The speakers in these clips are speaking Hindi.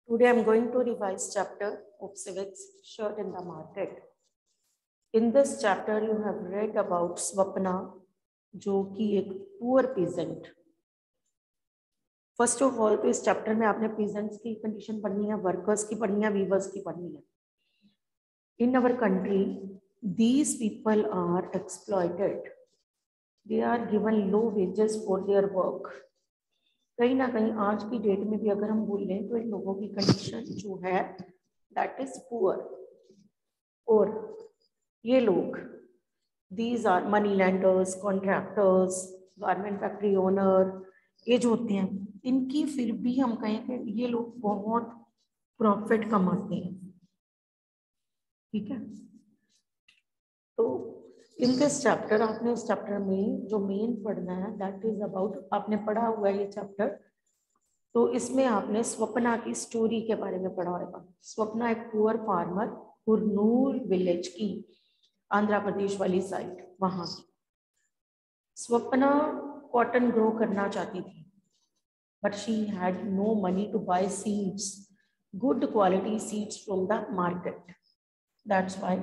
Today I am going to revise chapter of civics, shirt in the market. In this chapter you have read about Swapna, जो कि एक poor peasant. First of all, तो इस chapter में आपने peasants की condition पढ़नी है, workers की पढ़नी है, weavers की पढ़नी है. In our country, these people are exploited. They are given low wages for their work. कहीं ना कहीं आज की डेट में भी अगर हम बोल लें तो इन लोगों की कंडीशन जो है दैट इज पुअर. और ये लोग these are money lenders, contractors, garment factory owner, ये जो होते हैं इनकी फिर भी हम कहें कि ये लोग बहुत प्रॉफिट कमाते हैं. ठीक है, तो इन दिस चैप्टर आपने इस चैप्टर में जो मेन पढ़ना है दैट इज अबाउट, आपने पढ़ा हुआ है ये चैप्टर, तो इसमें आपने स्वप्ना की स्टोरी के बारे में पढ़ा होगा. स्वप्ना एक पुअर फार्मर कुरनूल विलेज की, आंध्र प्रदेश वाली साइड, वहां की. स्वप्ना कॉटन ग्रो करना चाहती थी but she had no money to buy seeds, good quality seeds from the market. That's why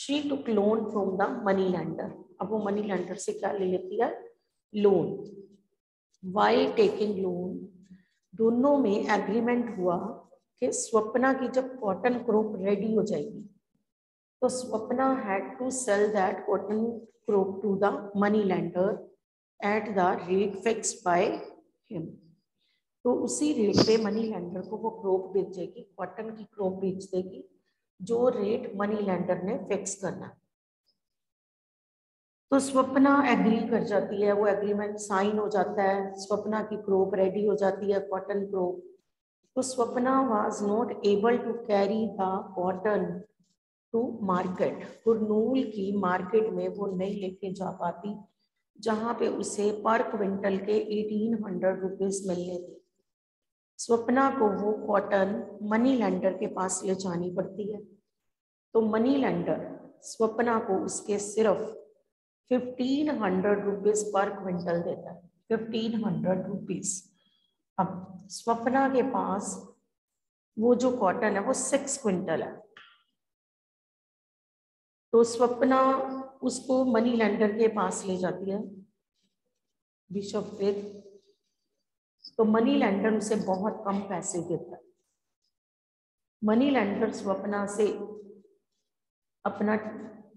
she took loan from the money lender. अब वो मनी लैंडर से क्या ले लेती है? लोन. While taking loan, दोनों में एग्रीमेंट हुआ कि स्वप्ना की जब कॉटन क्रॉप रेडी हो जाएगी तो Swapna had to sell that cotton crop to the money lender at the rate fixed by him. तो उसी रेट पे मनी लैंडर को वो क्रॉप बेचेगी, कॉटन की क्रॉप बेच देगी जो रेट मनी लैंडर ने फिक्स करना. तो स्वप्ना एग्री कर जाती है, वो एग्रीमेंट साइन हो जाता है, स्वप्ना की क्रॉप रेडी हो जाती है, कॉटन क्रॉप. तो Swapna was not able to carry the cotton to market. Kurnool की मार्केट में वो नहीं लेके जा पाती जहां पे उसे पर क्विंटल के 1800 रुपीज मिलने थे. स्वप्ना को वो कॉटन मनी लैंडर के पास ले जानी पड़ती है. तो मनी लैंडर स्वप्ना को उसके सिर्फ 1500 रुपीज पर क्विंटल देता है. 1500 रुपीज. अब स्वप्ना के पास वो जो कॉटन है वो 6 क्विंटल है. तो स्वप्ना उसको मनी लैंडर के पास ले जाती है, बिशप विद. तो मनी लैंडर उसे बहुत कम पैसे देता है. मनी लैंडर स्वप्ना से अपना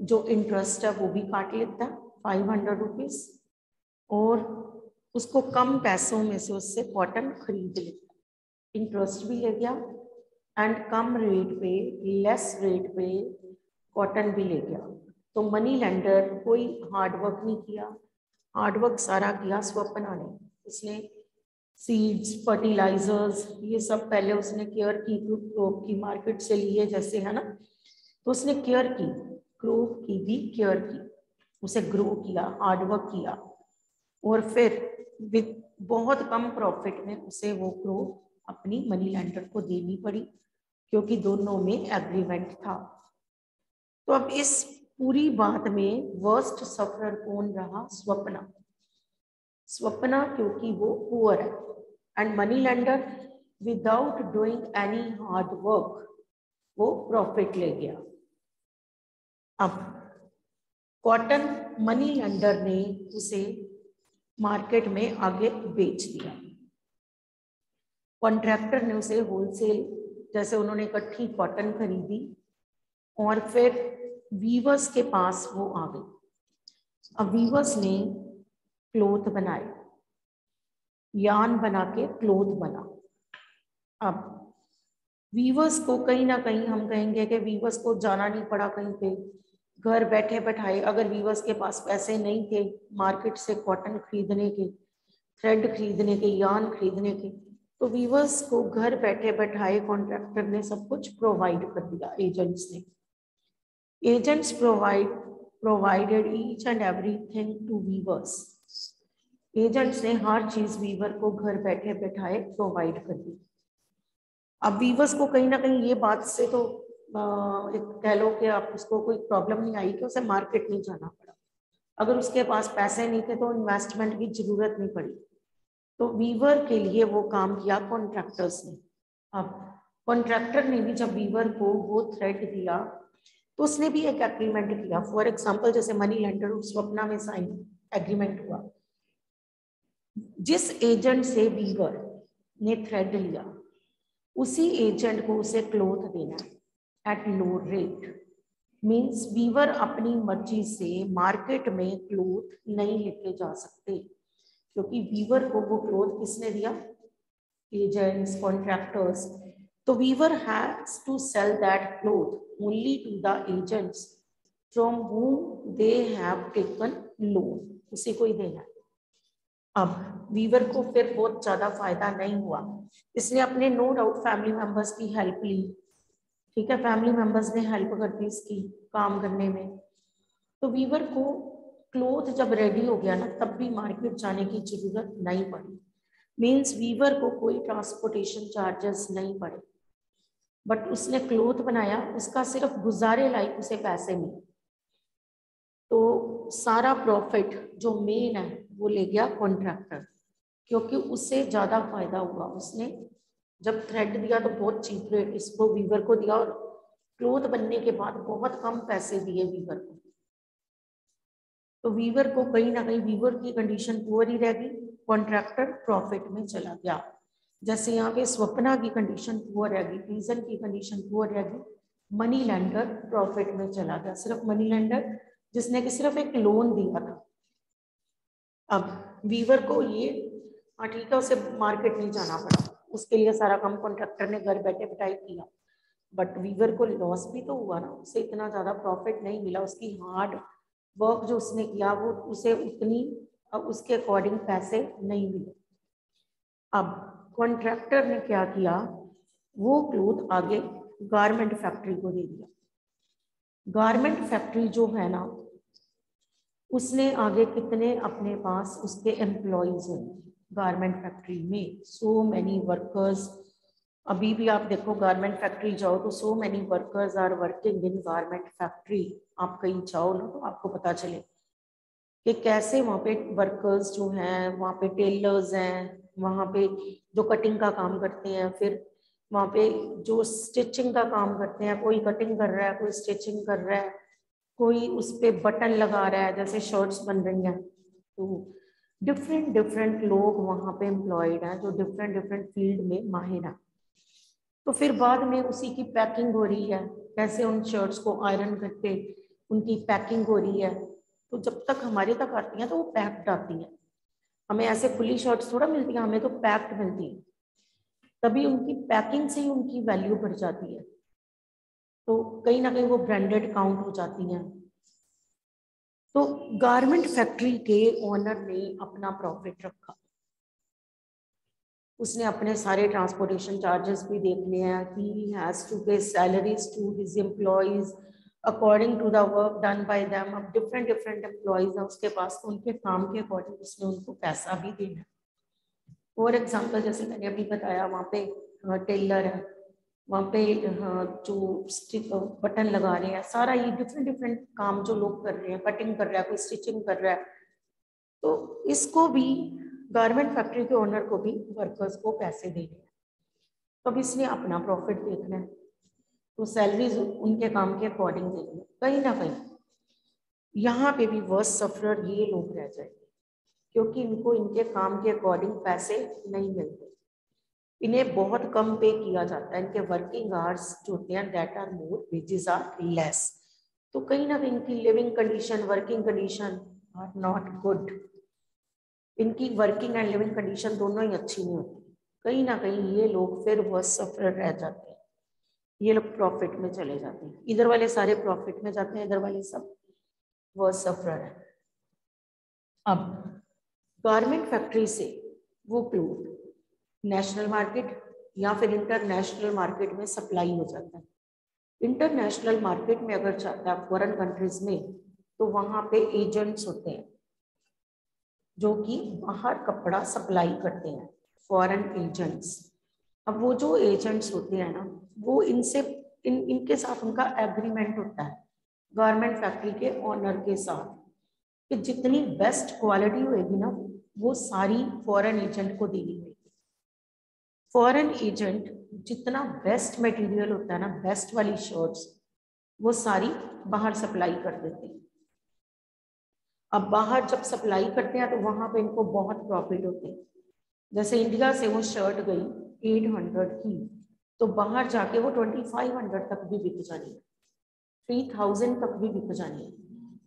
जो इंटरेस्ट है वो भी काट लेता है, 500 रुपीज, और उसको कम पैसों में से उससे कॉटन खरीद लेता है. इंटरेस्ट भी ले गया एंड कम रेट पे, लेस रेट पे कॉटन भी ले गया. तो मनी लैंडर कोई हार्डवर्क नहीं किया, हार्डवर्क सारा किया स्वप्ना ने. उसने सीड्स, फर्टिलाइजर्स, ये सब पहले उसने केयर की, क्रॉप की मार्केट से लिए जैसे है ना, तो उसने केयर की, क्रॉप की भी केयर की, उसे ग्रो किया, हार्डवर्क किया, और फिर विद बहुत कम प्रॉफिट में उसे वो क्रॉप अपनी मनी लैंडर को देनी पड़ी क्योंकि दोनों में एग्रीमेंट था. तो अब इस पूरी बात में वर्स्ट सफरर कौन रहा? स्वप्ना. स्वप्ना क्योंकि वो पुअर है and money lender without doing any hard work वो प्रॉफिट ले गया. अब कॉटन मनी लैंडर ने उसे मार्केट में आगे बेच दिया. कॉन्ट्रैक्टर ने उसे होलसेल, जैसे उन्होंने इकट्ठी कॉटन खरीदी और फिर वीवर्स के पास वो आ गई. अब वीवर्स ने क्लोथ बनाए, यान बना के क्लोथ बना. अब वीवर्स को कहीं ना कहीं हम कहेंगे कि वीवर्स को जाना नहीं पड़ा कहीं पे, घर बैठे बैठाए. अगर वीवर्स के पास पैसे नहीं थे मार्केट से कॉटन खरीदने के, थ्रेड खरीदने के, यान खरीदने के, तो वीवर्स को घर बैठे बैठाए कॉन्ट्रैक्टर ने सब कुछ प्रोवाइड कर दिया. एजेंट्स ने, agents provided each and everything to weavers. Agents ने हर चीज वीवर को घर बैठे बैठाए प्रोवाइड कर दी. अब वीवर्स को कहीं ना कहीं ये बात से तो एक कह लो कि आप उसको कोई प्रॉब्लम नहीं आई कि उसे मार्केट नहीं जाना पड़ा. अगर उसके पास पैसे नहीं थे तो इन्वेस्टमेंट की जरूरत नहीं पड़ी. तो वीवर के लिए वो काम किया कॉन्ट्रैक्टर्स ने. अब कॉन्ट्रैक्टर ने भी जब वीवर को वो थ्रेड दिया तो उसने भी एक एग्रीमेंट किया। फॉर एग्जांपल जैसे मनी लेंडर और स्वप्ना में साइन एग्रीमेंट हुआ, जिस एजेंट से वीवर ने थ्रेड लिया उसी एजेंट को उसे क्लोथ देना at low rate. Means weaver अपनी मर्जी से मार्केट में क्लोथ नहीं लेके जा सकते, क्योंकि वीवर को वो क्लोथ किसने दिया? Agents, contractors. तो weaver has to sell that cloth only to the agents from whom they have taken loan, उसी को ही देना है। अब वीवर को फिर बहुत ज्यादा फायदा नहीं हुआ, इसने अपने नो डाउट फैमिली मेंबर्स की हेल्प ली, ठीक है, फैमिली मेंबर्स ने हेल्प कर दी इसकी काम करने में। तो वीवर को क्लोथ जब रेडी हो गया ना तब भी मार्केट जाने की जरूरत नहीं पड़ी। मीन्स वीवर को कोई ट्रांसपोर्टेशन चार्जेस नहीं पड़े, बट उसने क्लोथ बनाया, उसका सिर्फ गुजारे लायक उसे पैसे मिले। तो सारा प्रॉफिट जो मेन है वो ले गया कॉन्ट्रैक्टर, क्योंकि उससे ज्यादा फायदा हुआ। उसने जब थ्रेड दिया तो बहुत चीप रेट इसको वीवर को दिया, और क्लोथ बनने के बाद बहुत कम पैसे दिए वीवर को। तो वीवर को कहीं ना कहीं वीवर की कंडीशन पुअर ही रहेगी, कॉन्ट्रैक्टर प्रॉफिट में चला गया। जैसे यहाँ पे स्वप्ना की कंडीशन पुअर रहेगी, पीजन की कंडीशन पुअर रहेगी, मनी लेंडर प्रॉफिट में चला गया। सिर्फ मनी लेंडर जिसने कि सिर्फ एक लोन दिया था। अब वीवर को ये ठीक है, उसे मार्केट नहीं जाना पड़ा, उसके लिए सारा काम कॉन्ट्रैक्टर ने घर बैठे बिठाई किया, बट वीवर को लॉस भी तो हुआ ना, उसे इतना ज्यादा प्रॉफिट नहीं मिला। उसकी हार्ड वर्क जो उसने किया वो उसे उतनी उसके अकॉर्डिंग पैसे नहीं मिले। अब कॉन्ट्रैक्टर ने क्या किया, वो क्लोथ आगे गारमेंट फैक्ट्री को दे दिया। गारमेंट फैक्ट्री जो है ना, उसने आगे कितने अपने पास उसके एम्प्लॉयज हैं गारमेंट फैक्ट्री में, सो मैनी वर्कर्स। अभी भी आप देखो गारमेंट फैक्ट्री जाओ तो so many workers are working in garment factory. आप कहीं जाओ ना तो आपको पता चले कि कैसे वहाँ पे वर्कर्स जो हैं, वहाँ पे टेलर्स हैं, वहाँ पे जो कटिंग का काम करते हैं, फिर वहाँ पे जो स्टिचिंग का काम करते हैं, कोई कटिंग कर रहा है, कोई स्टिचिंग कर रहा है, कोई उस पर बटन लगा रहा है जैसे शर्ट्स बन रही हैं। तो डिफरेंट डिफरेंट लोग वहाँ पे एम्प्लॉयड हैं जो डिफरेंट डिफरेंट फील्ड में माहिर हैं। तो फिर बाद में उसी की पैकिंग हो रही है, कैसे उन शर्ट्स को आयरन करके उनकी पैकिंग हो रही है। तो जब तक हमारे तक आती हैं तो वो पैक्ड आती हैं, हमें ऐसे खुली शर्ट्स थोड़ा मिलती हैं, हमें तो पैक्ड मिलती है। तभी उनकी पैकिंग से ही उनकी वैल्यू बढ़ जाती है, तो कहीं ना कहीं वो ब्रांडेड काउंट हो जाती हैं। तो गारमेंट फैक्ट्री के ओनर ने अपना प्रॉफिट रखा, उसने अपने सारे ट्रांसपोर्टेशन चार्जेस भी देखने हैं, he has to pay salaries to his employees according to the work done by them. अब डिफरेंट डिफरेंट एम्प्लॉयज हैं उसके पास, तो उनके काम के अकॉर्डिंग उसने उनको पैसा भी देना है। फॉर एग्जाम्पल जैसे मैंने अभी बताया, वहाँ पे टेलर है, वहाँ पे जो बटन लगा रहे हैं, सारा ये डिफरेंट डिफरेंट काम जो लोग कर रहे हैं, कटिंग कर रहा है, कोई स्टिचिंग कर रहा है, तो इसको भी गारमेंट फैक्ट्री के ओनर को भी वर्कर्स को पैसे देने हैं। तो अब इसने अपना प्रॉफिट देखना है, तो सैलरीज उनके काम के अकॉर्डिंग देनी है। कहीं ना कहीं यहाँ पे भी वर्स्ट सफरर ये लोग रह जाएंगे, क्योंकि इनको इनके काम के अकॉर्डिंग पैसे नहीं मिलते, इन्हें बहुत कम पे किया जाता है, इनके वर्किंग आवर्स जो होते हैं that are more, wages are less. तो कहीं ना कहीं इनकी living condition, working condition are not good, इनकी वर्किंग एंड लिविंग कंडीशन दोनों ही अच्छी नहीं होती। कहीं ना कहीं ये लोग फिर वर्स्ट सफरर रह जाते हैं, ये लोग प्रॉफिट में चले जाते हैं, इधर वाले सारे प्रॉफिट में जाते हैं, इधर वाले सब वर्स्ट सफरर है। अब गारमेंट फैक्ट्री से वो क्लोथ नेशनल मार्केट या फिर इंटरनेशनल मार्केट में सप्लाई हो जाता है। इंटरनेशनल मार्केट में अगर जाता है फॉरेन कंट्रीज में, तो वहां पे एजेंट्स होते हैं जो कि बाहर कपड़ा सप्लाई करते हैं, फॉरेन एजेंट्स। अब वो जो एजेंट्स होते हैं ना, वो इनसे इनके साथ उनका एग्रीमेंट होता है गारमेंट फैक्ट्री के ओनर के साथ, कि जितनी बेस्ट क्वालिटी होगी ना वो सारी फॉरेन एजेंट को देनी होगी। फॉरेन एजेंट जितना बेस्ट मटेरियल होता है ना, बेस्ट वाली शर्ट्स, वो सारी बाहर सप्लाई कर देते हैं। अब बाहर जब सप्लाई करते हैं तो वहां पे इनको बहुत प्रॉफिट होते हैं। जैसे इंडिया से वो शर्ट गई 800 की, तो बाहर जाके वो 2500 तक भी बिक जानी है, 3000 तक भी बिक जानी है।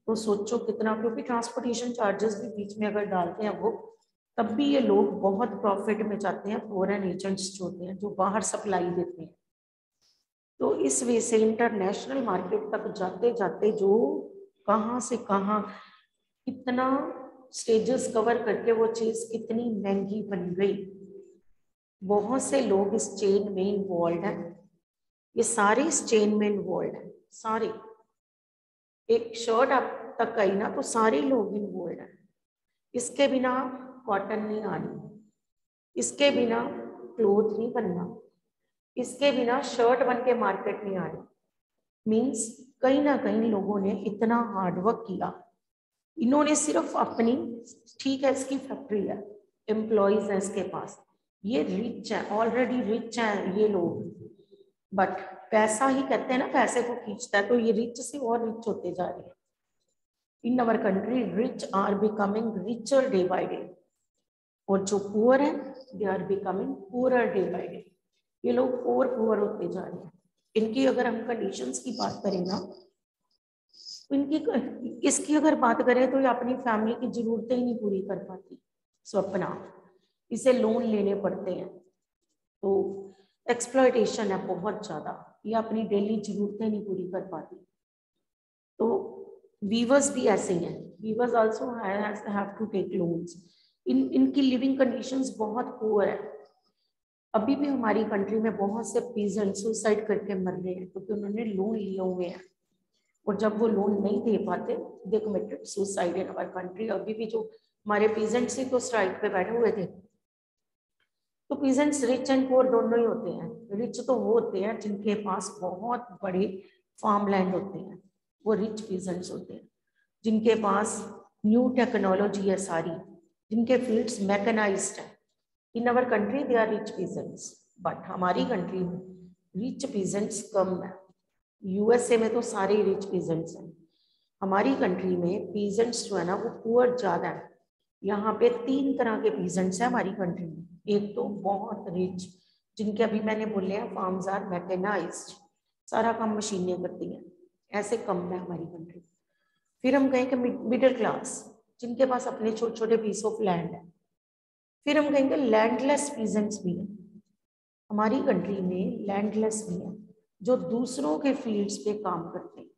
तो सोचो कितना, क्योंकि ट्रांसपोर्टेशन चार्जेस भी बीच में अगर डालते हैं वो, तब भी ये लोग बहुत प्रॉफिट में जाते हैं, फॉरेन एजेंट्स जो होते हैं जो बाहर सप्लाई देते हैं। तो इस वजह से इंटरनेशनल मार्केट तक जाते जाते जो कहाँ से कहाँ कितना स्टेजेस कवर करके वो चीज कितनी महंगी बन गई। बहुत से लोग इस चेन में इन्वॉल्व हैं, ये सारे इस चेन में इन्वॉल्व हैं, सारे। एक शर्ट आप तक आई ना तो सारे लोग इन्वॉल्व हैं। इसके बिना कॉटन नहीं आनी, इसके बिना क्लोथ नहीं बनना, इसके बिना शर्ट बन के मार्केट नहीं आनी। मीन्स कहीं ना कहीं लोगों ने इतना हार्डवर्क किया। इन्होंने सिर्फ अपनी, ठीक है इसकी फैक्ट्री है, एम्प्लॉयज है इसके पास, ये रिच है, ऑलरेडी रिच है ये लोग, बट पैसा ही कहते हैं ना, पैसे को खींचता है, तो ये रिच से और रिच होते जा रहे हैं। In our country rich are becoming richer day by day, और जो पुअर है they are becoming poorer day by day. ये लोग और पुअर होते जा रहे हैं। इनकी अगर हम कंडीशंस की बात करें ना, इनकी इसकी अगर बात करें तो ये अपनी फैमिली की जरूरतें ही नहीं पूरी कर पाती। स्वप्ना, इसे लोन लेने पड़ते हैं, तो एक्सप्लॉयटेशन है बहुत ज़्यादा, ये अपनी डेली जरूरतें नहीं पूरी कर पाती। तो वीवर्स भी ऐसे ही हैं, weavers also have to take loans. इनकी लिविंग कंडीशंस बहुत पुअर है। अभी भी हमारी कंट्री में बहुत से पीजेंट सुसाइड करके मर रहे हैं क्योंकि उन्होंने लोन लिए हुए हैं, और जब वो लोन नहीं दे पाते they committed suicide in our country. अभी भी जो हमारे पीजेंट्स ही तो स्ट्राइक पे बैठे हुए थे। तो पीजेंट्स रिच एंड पुअर दोनों ही होते हैं। रिच तो वो होते हैं जिनके पास बहुत बड़े फार्म लैंड होते हैं, वो रिच पीजेंट्स होते हैं। जिनके पास न्यू टेक्नोलॉजी है सारी, जिनके फील्ड्स मैकेनाइज्ड है, in our country they are rich peasants. But हमारी कंट्री में रिच पीजेंट्स कम है। यूएसए में तो सारे रिच पीजेंट्स हैं, हमारी कंट्री में पीजेंट्स जो है ना वो पुअर ज़्यादा है। यहाँ पे 3 तरह के पीजेंट्स हैं हमारी कंट्री में। एक तो बहुत रिच, जिनके अभी मैंने बोले हैं फार्म्स आर मैकेनाइज्ड, सारा काम मशीनें करती हैं, ऐसे कम है हमारी कंट्री। फिर हम कहें कि मिडिल क्लास, जिनके पास अपने छोटे छोटे पीस ऑफ लैंड है। फिर हम कहेंगे लैंडलेस पीजेंट्स भी हैं हमारी कंट्री में, लैंडलेस भी हैं जो दूसरों के फील्ड्स पे काम करते हैं।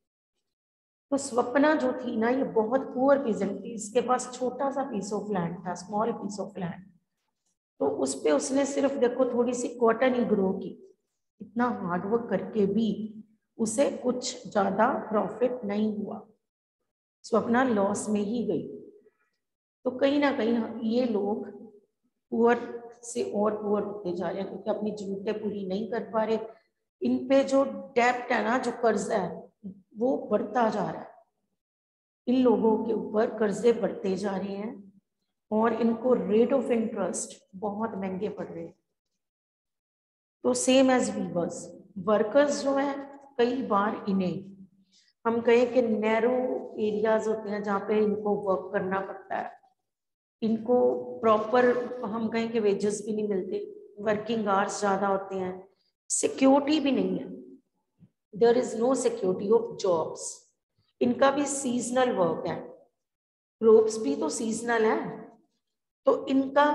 तो स्वप्ना जो थी ना, ये बहुत पुअर पीजेंट थी, इसके पास छोटा सा पीस ऑफ लैंड था, स्मॉल पीस ऑफ लैंड। तो उस पे उसने सिर्फ देखो थोड़ी सी कॉटन ही ग्रो की। इतना हार्डवर्क करके भी उसे कुछ ज्यादा प्रॉफिट नहीं हुआ, स्वप्ना लॉस में ही गई। तो कहीं ना कहीं ये लोग पुअर से और पुअर होते जा रहे हैं क्योंकि अपनी जरूरतें पूरी नहीं कर पा रहे। इन पे जो डेप्ट है ना, जो कर्जा है, वो बढ़ता जा रहा है। इन लोगों के ऊपर कर्जे बढ़ते जा रहे हैं और इनको रेट ऑफ इंटरेस्ट बहुत महंगे पड़ रहे हैं। तो सेम एज वीवर्स, वर्कर्स जो है कई बार इन्हें हम कहें कि नैरो एरियाज होते हैं जहाँ पे इनको वर्क करना पड़ता है। इनको प्रॉपर हम कहें कि वेजेस भी नहीं मिलते, वर्किंग आवर्स ज़्यादा होते हैं, सिक्योरिटी भी नहीं है, there is no security of jobs. इनका भी सीजनल वर्क है, क्रॉप्स भी तो सीजनल है, तो इनका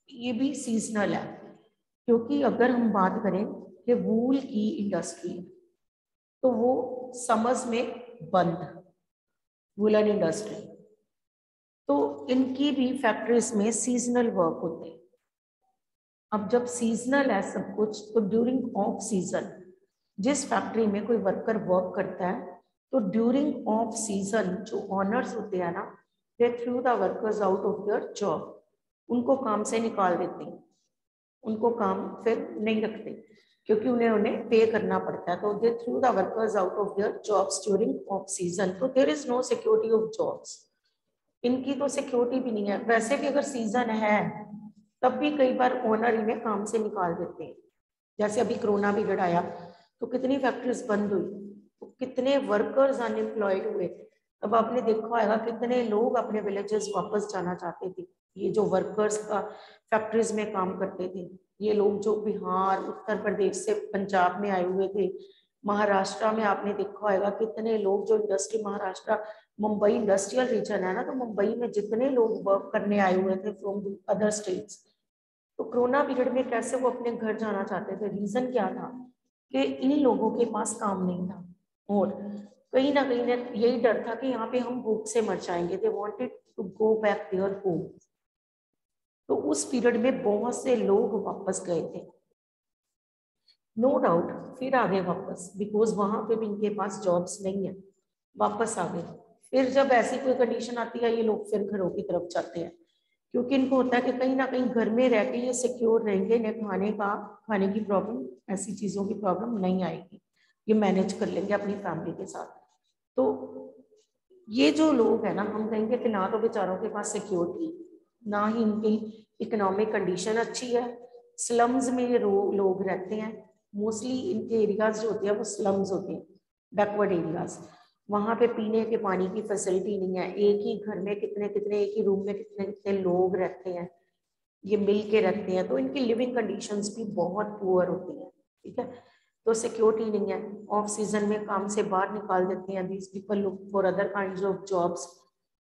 ये भी सीजनल है। क्योंकि अगर हम बात करें कि वूल की इंडस्ट्री, तो वो समर्स में बंद, वूलन इंडस्ट्री, तो इनकी भी फैक्ट्रीज में सीजनल वर्क होते हैं। अब जब सीजनल है सब कुछ, तो ड्यूरिंग ऑफ सीजन जिस फैक्ट्री में कोई वर्कर वर्क करता है, तो ड्यूरिंग ऑफ सीजन जो ऑनर्स होते हैं ना, they threw the workers out of their job, उनको काम से निकाल देते हैं, उनको काम फिर नहीं रखते क्योंकि उन्हें पे करना पड़ता है। तो they threw the workers out of their jobs during off season, तो there is no security of jobs. इनकी तो सिक्योरिटी भी नहीं है। वैसे भी अगर सीजन है तब भी कई बार ओनर इन्हें काम से निकाल देते हैं। जैसे अभी कोरोना पीरियड आया तो कितनी फैक्ट्रीज बंद हुई, तो कितने वर्कर्स अनएम्प्लॉयड हुए। अब आपने देखा होगा कितने लोग अपने विलेजेस वापस जाना चाहते थे। ये जो वर्कर्स का फैक्ट्रीज में काम करते थे, ये लोग जो बिहार, उत्तर प्रदेश से पंजाब में आए हुए थे, महाराष्ट्र में आपने देखा होगा कितने लोग जो industry, Maharashtra Mumbai industrial region है ना, तो मुंबई में जितने लोग वर्क करने आए हुए थे फ्रॉम अदर स्टेट्स, तो कोरोना पीरियड में कैसे वो अपने घर जाना चाहते थे। रीजन क्या था कि इन लोगों के पास काम नहीं था और कहीं ना कहीं यही डर था कि यहाँ पे हम भूख से मर जाएंगे। They wanted to go back their home. तो उस पीरियड में बहुत से लोग वापस गए थे, नो डाउट, फिर आ गए वापस, बिकॉज वहां पे भी इनके पास जॉब्स नहीं है, वापस आ गए। फिर जब ऐसी कोई कंडीशन आती है, ये लोग फिर घरों की तरफ जाते हैं, क्योंकि इनको होता है कि कहीं ना कहीं घर में रह के ये सिक्योर रहेंगे, इन्हें खाने की प्रॉब्लम, ऐसी चीज़ों की प्रॉब्लम नहीं आएगी, ये मैनेज कर लेंगे अपनी फैमिली के साथ। तो ये जो लोग हैं ना, हम कहेंगे कि ना तो बेचारों के पास सिक्योरिटी, ना ही इनकी इकोनॉमिक कंडीशन अच्छी है। स्लम्स में ये लोग रहते हैं, मोस्टली इनके एरियाज जो होते हैं वो स्लम्स होते हैं, बैकवर्ड एरियाज। वहाँ पे पीने के पानी की फैसिलिटी नहीं है, एक ही घर में कितने कितने, एक ही रूम में कितने कितने लोग रहते हैं, ये मिल के रहते हैं, तो इनकी लिविंग कंडीशंस भी बहुत पुअर होती हैं। ठीक है, तो सिक्योरिटी नहीं है, ऑफ सीजन में काम से बाहर निकाल देते हैं। These people look for other kinds of jobs.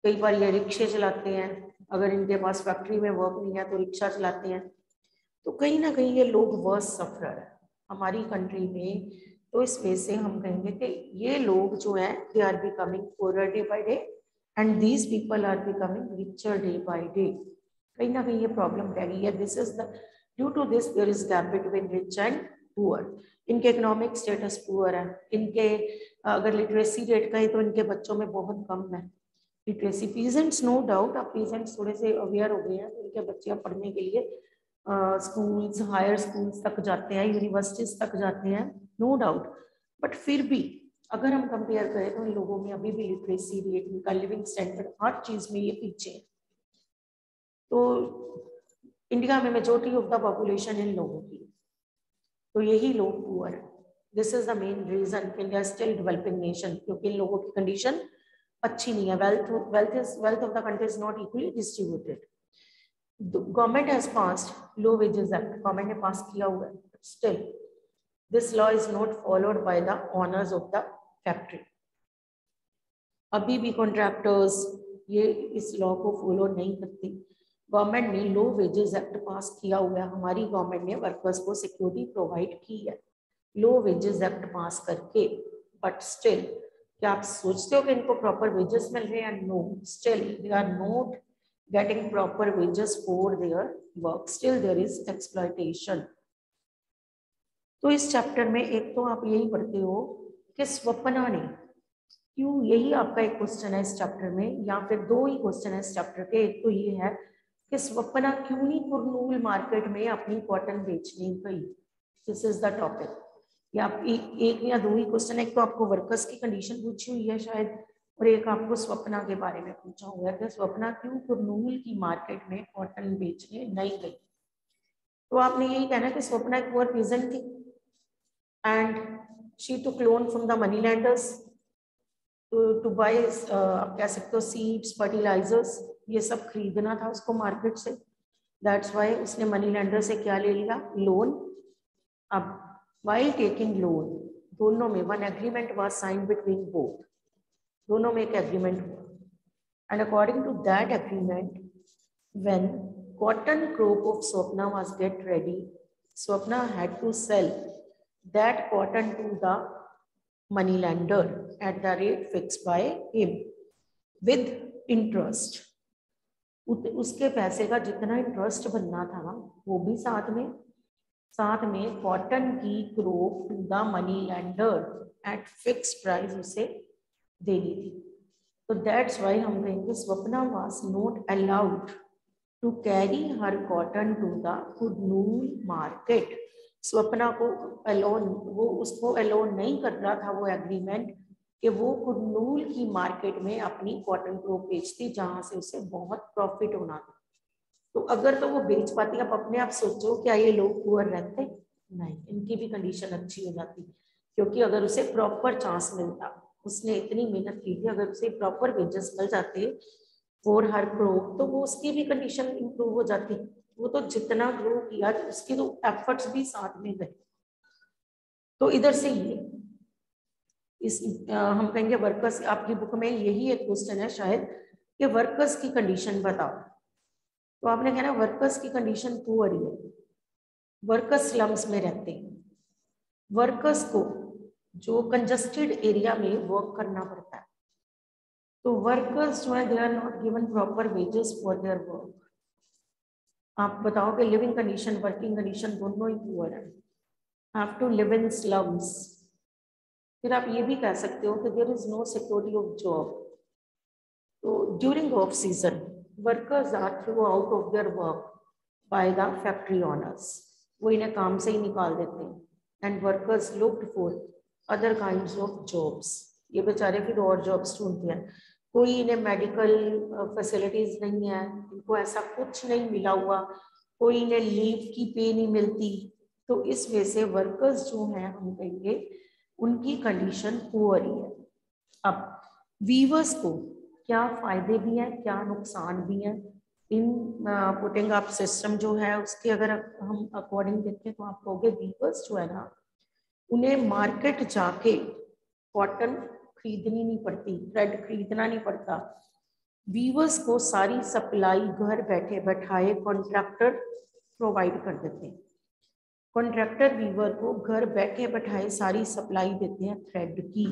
कई बार ये रिक्शे चलाते हैं, अगर इनके पास फैक्ट्री में वर्क नहीं है तो रिक्शा चलाते हैं। तो कहीं ना कहीं ये लोग वर्स्ट सफरर है हमारी कंट्री में। तो इस वजह से हम कहेंगे कि ये लोग जो हैं they are becoming poorer day by day and these people are becoming richer day by day. कहीं ना कहीं ये प्रॉब्लम रह गई है। This is the due to this there is gap between rich and poor. इनके इकोनॉमिक स्टेटस पुअर है, इनके अगर लिटरेसी रेट कहें तो इनके बच्चों में बहुत कम है लिटरेसी। पीजेंट्स नो डाउट, अब पीजेंट्स थोड़े से अवेयर हो गए हैं, तो इनके बच्चे अब पढ़ने के लिए स्कूल्स, हायर स्कूल्स तक जाते हैं, यूनिवर्सिटीज तक जाते हैं, नो डाउट। बट फिर भी अगर हम कंपेयर करें तो इन लोगों में अभी भी लिटरेसी रेट, इनका लिविंग स्टैंडर्ड, हर चीज में ये पीछे है। तो इंडिया में मेजोरिटी ऑफ द पॉपुलेशन इन लोगों की, तो यही लोग पुअर है। This is the main reason India still developing nation, क्योंकि इन लोगों की कंडीशन अच्छी नहीं है। Wealth of the country is not equally distributed. Government has passed low wages act, government ने पास किया हुआ है, still this law is not followed by the owners of the factory. अभी भी कॉन्ट्रैक्टर्स ये इस लॉ को फॉलो नहीं करते। गवर्नमेंट ने लो वेजेस एक्ट पास किया हुआ है, हमारी गवर्नमेंट ने वर्कर्स को सिक्योरिटी प्रोवाइड की है लो वेजेस एक्ट पास करके। बट स्टिल, क्या आप सोचते हो कि इनको प्रॉपर वेजेस मिल रहे हैं? No, still they are not getting proper wages for their work, still there is exploitation। तो इस चैप्टर में एक तो आप यही पढ़ते हो कि स्वप्ना ने क्यों, यही आपका एक क्वेश्चन है इस चैप्टर में, या फिर दो ही क्वेश्चन है इस चैप्टर के। एक तो ये है कि स्वप्ना क्यों नहीं कुरनूल मार्केट में अपनी कॉटन बेचने गई, दिस इज द टॉपिक। या आप एक या दो ही क्वेश्चन, एक तो आपको वर्कर्स की कंडीशन पूछी हुई है शायद, और एक आपको स्वप्ना के बारे में पूछा हुआ है कि स्वप्ना क्यों कुरनूल की मार्केट में कॉटन बेचने नहीं गई। तो आपने यही कहना कि स्वप्ना एक पुअर पीजेंट थी and she took loan from the money lenders to buy, आप कह सकते हो सीड्स, फर्टिलाइजर्स, ये सब खरीदना था उसको मार्केट से। दैट्स वाई उसने मनी लैंडर से क्या ले लिया? लोन। अब while taking loan, दोनों में one agreement was signed between both, दोनों में एक एग्रीमेंट हुआ, and according to that agreement when cotton crop of Swapna was get ready, Swapna had to sell that cotton to the money lender at the rate fix by him with interest. उसके पैसे का जितना इंटरेस्ट बनना था ना, वो भी साथ में कॉटन की crop to the money lender at fix price उसे देनी थी। तो दैट्स वाई हम कहेंगे Swapna was not allowed to carry her cotton to the Kurnool market. Swapna को उसको अलाउ नहीं कर रहा था वो एग्रीमेंट कि वो कुरनूल की मार्केट में अपनी कॉटन क्रॉप बेचती, जहां से उसे बहुत प्रॉफिट होना था। तो अगर तो वो बेच पाती, आप अपने आप सोचो क्या ये लोग पुअर रहते? नहीं, इनकी भी कंडीशन अच्छी हो जाती, क्योंकि अगर उसे प्रॉपर चांस मिलता, उसने इतनी मेहनत की थी, अगर उसे प्रॉपर वेजेस मिल जाते फॉर हर ग्रो, तो वो उसकी भी कंडीशन इंप्रूव हो जाती। वो तो जितना ग्रो किया उसके तो एफर्ट्स भी साथ में गए। तो इधर से ये हम कहेंगे वर्कर्स, आपकी बुक में यही एक क्वेश्चन है शायद कि वर्कर्स की कंडीशन बताओ, तो आपने कहना वर्कर्स की कंडीशन पुअर ही है, वर्कर्स स्लम्स में रहते हैं, वर्कर्स को जो कंजस्टेड एरिया में वर्क करना पड़ता है, तो वर्कर्स जो है they are not given proper wages for their work. आप बताओ कि लिविंग कंडीशन वर्किंग कंडीशन दोनों ही पुअर है, have to live in slums. फिर आप ये भी कह सकते हो कि there is no security of job. तो during off season workers are threw out of their work by the factory owners, वो इन्हें काम से ही निकाल देते हैं, and workers looked for other kinds of jobs. ये बेचारे फिर और जॉब्स ढूंढते हैं, कोई इन्हें मेडिकल फैसिलिटीज नहीं है, इनको ऐसा कुछ नहीं मिला हुआ, कोई इन्हें लीव की पे नहीं मिलती, तो इस वजह से वर्कर्स जो हैं हम कहेंगे उनकी कंडीशन पुअर ही है। अब वीवर्स को क्या फायदे भी हैं, क्या नुकसान भी हैं इन पुटिंग अप सिस्टम जो है उसके, अगर हम अकॉर्डिंग देखें तो आप कहोगे वीवर्स जो है ना, उन्हें मार्केट जाके कॉटन खरीदनी नहीं पड़ती, थ्रेड खरीदना नहीं पड़ता, वीवर्स को सारी सप्लाई घर बैठे बैठाए कॉन्ट्रैक्टर प्रोवाइड कर देते हैं। कॉन्ट्रैक्टर वीवर को घर बैठे बैठाए सारी सप्लाई देते हैं थ्रेड की,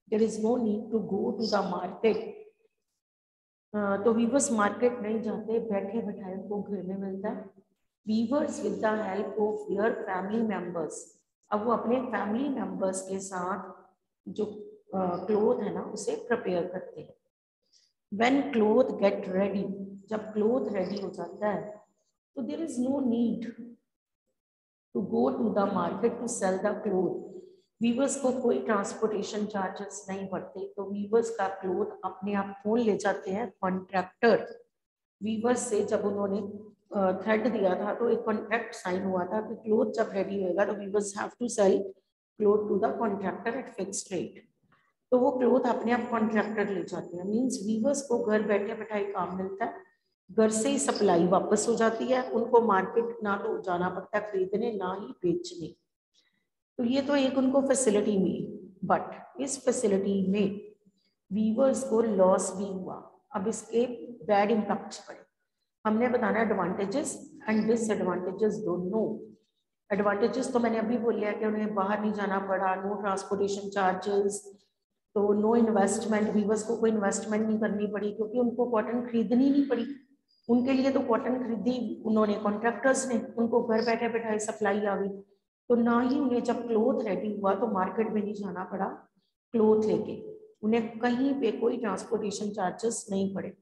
there is no need to go to the market. तो वीवर्स मार्केट नहीं जाते, बैठे बैठाए उनको घर में मिलता है। Weavers with the help of their family members, अब वो अपने फैमिली मेंबर्स के साथ जो क्लोथ है ना उसे प्रिपेयर करते हैं। व्हेन क्लोथ गेट रेडी, जब क्लोथ रेडी हो जाता है तो there is no need to go to the market to sell the cloth. Weavers को कोई ट्रांसपोर्टेशन चार्जेस नहीं पड़ते, तो वीवर्स का क्लोथ अपने आप कौन ले जाते हैं? कॉन्ट्रैक्टर। वीवर्स से जब उन्होंने थ्रेड दिया था तो एक कॉन्ट्रैक्ट साइन हुआ था कि क्लोथ जब रेडी होएगा तो weavers have to sell cloth to the contractor at fixed rate, तो वो क्लोथ अपने आप कॉन्ट्रैक्टर ले जाते हैं। मीन्स वीवर्स को घर बैठे बैठाए काम मिलता है, घर से ही सप्लाई वापस हो जाती है, उनको मार्केट ना तो जाना पड़ता खरीदने ना ही बेचने। तो ये तो एक उनको फैसिलिटी मिली, बट इस फैसिलिटी में वीवर्स को लॉस भी हुआ। अब इसके बैड इम्पैक्ट्स पड़े, हमने बताना एडवांटेजेस एंड डिसएडवांटेजेस दोनों। एडवांटेजेस तो मैंने अभी बोल लिया कि उन्हें बाहर नहीं जाना पड़ा, नो ट्रांसपोर्टेशन चार्जेस, तो नो इन्वेस्टमेंट, वीवर्स को कोई इन्वेस्टमेंट नहीं करनी पड़ी क्योंकि उनको कॉटन खरीदनी नहीं पड़ी, उनके लिए तो कॉटन खरीदी उन्होंने कॉन्ट्रैक्टर्स ने, उनको घर बैठे बैठाए सप्लाई आ गई। तो ना ही उन्हें जब क्लोथ रेडी हुआ तो मार्केट में नहीं जाना पड़ा क्लोथ लेके, उन्हें कहीं पे कोई ट्रांसपोर्टेशन चार्जेस नहीं पड़े।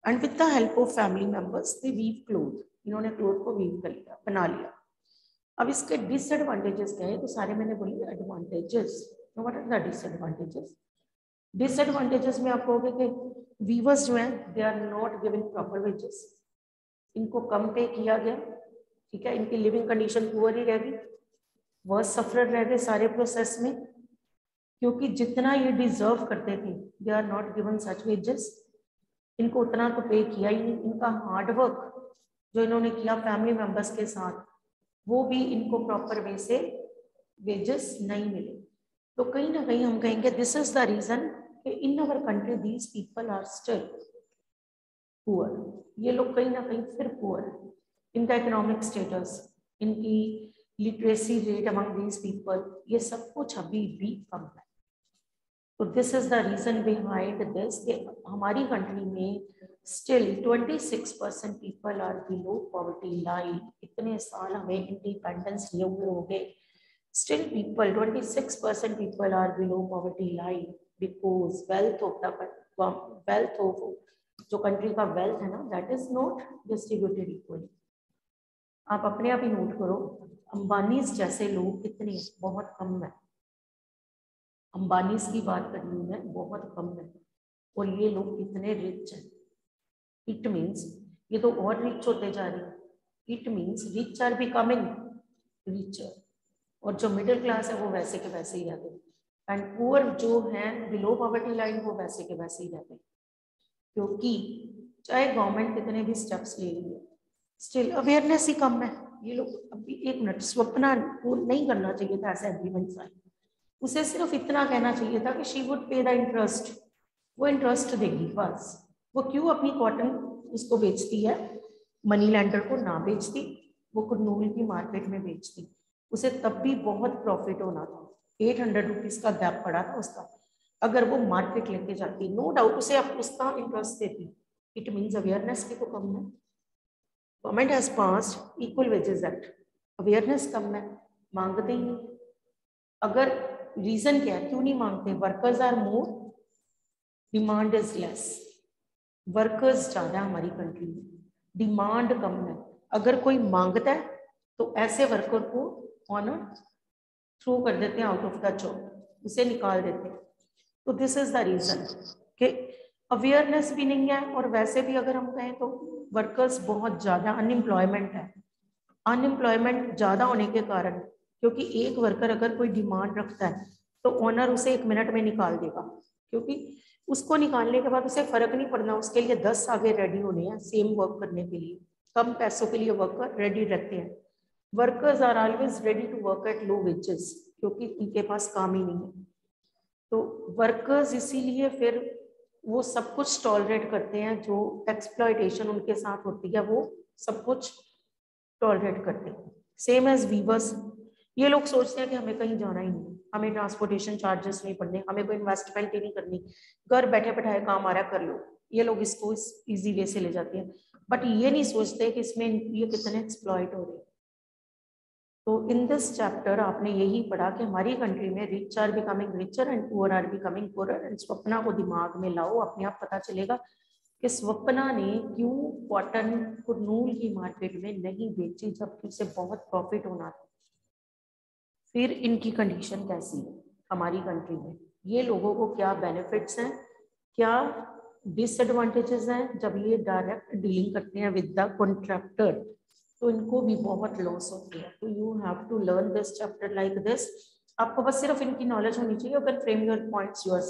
And with the help of family members they weave cloth, इन्होंने क्लोथ को वीव कर लिया, बना लिया। अब इसके डिसएडवांटेजेस क्या है? तो सारे मैंने बोले एडवांटेजेस, तो what are the disadvantages? Disadvantages में आप कहोगे कि वीवर्स जो हैं they are not giving proper wages, इनको कम पे किया गया, ठीक है, इनकी लिविंग कंडीशन पुअर ही रह गई, वह सफर रह गए सारे प्रोसेस में, क्योंकि जितना ये डिजर्व करते थे they are not given such wages, इनको उतना तो पे किया ही नहीं। इनका हार्डवर्क जो इन्होंने किया फैमिली मेंबर्स के साथ वो भी इनको प्रॉपर वे से वेजेस नहीं मिले। तो कहीं ना कहीं हम कहेंगे दिस इज द रीजन कि in our country these people are still poor, ये लोग कहीं ना कहीं फिर पुअर है। इनका इकोनॉमिक स्टेटस, इनकी literacy rate among these people, ये सब कुछ अभी भी कम है। तो this is the reason behind this कि हमारी कंट्री में still 26% people are below poverty line. इतने साल हमें इंडिपेंडेंस लिए हुए हो गए, still people 26% people are below poverty line because wealth of जो कंट्री का वेल्थ है ना that is not distributed equally. आप अपने आप ही नोट करो, अंबानीज जैसे लोग कितने बहुत कम है, अंबानीज की बात करनी है बहुत कम है, और ये लोग कितने रिच हैं। इट मीन्स ये तो और रिच होते जा रहे हैं। It means rich are becoming richer, और जो मिडिल क्लास है वो वैसे के वैसे ही रहते हैं, एंड पुअर जो हैं बिलो पॉवर्टी लाइन वो वैसे के वैसे ही रहते हैं, क्योंकि चाहे गवर्नमेंट कितने भी स्टेप्स ले रही है, स्टिल अवेयरनेस ही कम है। ये लोग अभी एक मिनट, स्वप्ना को नहीं करना चाहिए था ऐसा एग्रीमेंट साइन, उसे सिर्फ इतना कहना चाहिए था कि शी वुड पे द इंटरेस्ट, वो इंटरेस्ट देगी बस। वो क्यों अपनी कॉटन उसको बेचती है, मनी लैंडर को ना बेचती, वो कुरनूल की मार्केट में बेचती, उसे तब भी बहुत प्रॉफिट होना था। 800 रुपीज का गैप पड़ा था उसका, अगर वो मार्केट लेके जाती, नो डाउट उसे अब उसका इंटरेस्ट देती। इट मीन्स अवेयरनेस की तो कम है। Government has passed equal wages act, awareness कम है, मांगते ही नहीं। अगर रीजन क्या है, क्यों नहीं मांगते? Workers are more, demand is less. Workers ज्यादा हमारी कंट्री में, डिमांड कम है। अगर कोई मांगता है तो ऐसे वर्कर को ऑन थ्रो कर देते हैं आउट ऑफ द जॉब, उसे निकाल देते हैं। तो दिस इज द रीजन कि अवेयरनेस भी नहीं है, और वैसे भी अगर हम कहें तो वर्कर्स बहुत ज्यादा अनएम्प्लॉयमेंट है। अनएम्प्लॉयमेंट ज्यादा होने के कारण, क्योंकि एक वर्कर अगर कोई डिमांड रखता है तो ओनर उसे 1 मिनट में निकाल देगा, क्योंकि उसको निकालने के बाद उसे फर्क नहीं पड़ना, उसके लिए 10 आगे रेडी होने हैं सेम वर्क करने के लिए। कम पैसों के लिए वर्कर रेडी रहते हैं। Workers are always ready to work at low wages, क्योंकि उनके पास काम ही नहीं है। तो वर्कर्स इसीलिए फिर वो सब कुछ टॉलरेट करते हैं, जो एक्सप्लॉयटेशन उनके साथ होती है वो सब कुछ टॉलरेट करते हैं। सेम एज वीवर्स, ये लोग सोचते हैं कि हमें कहीं जाना ही नहीं, हमें ट्रांसपोर्टेशन चार्जेस नहीं पड़ने, हमें कोई इन्वेस्टमेंट ही नहीं करनी, घर बैठे बैठाए काम आ रहा कर लो। ये लोग इसको इस इजी वे से ले जाते हैं, बट ये नहीं सोचते कि इसमें ये कितने एक्सप्लॉइट हो रहे हैं। तो इन दिस चैप्टर आपने यही पढ़ा कि हमारी कंट्री में rich are becoming richer and poor are becoming poorer, and Swapna को दिमाग में लाओ, अपने आप पता चलेगा कि स्वप्ना ने क्यों कॉटन कुरनूल की मार्केट में नहीं बेची जबकि उसे बहुत प्रॉफिट होना था। फिर इनकी कंडीशन कैसी है हमारी कंट्री में, ये लोगों को क्या बेनिफिट्स हैं, क्या डिसएडवांटेजेस हैं जब ये डायरेक्ट डीलिंग करते हैं विद द कॉन्ट्रैक्टर, तो इनको भी बहुत लॉस होती है। तो you have to learn this chapter like this. आपको बस सिर्फ इनकी नॉलेज होनी चाहिए, अगर फ्रेम योर पॉइंट्स योर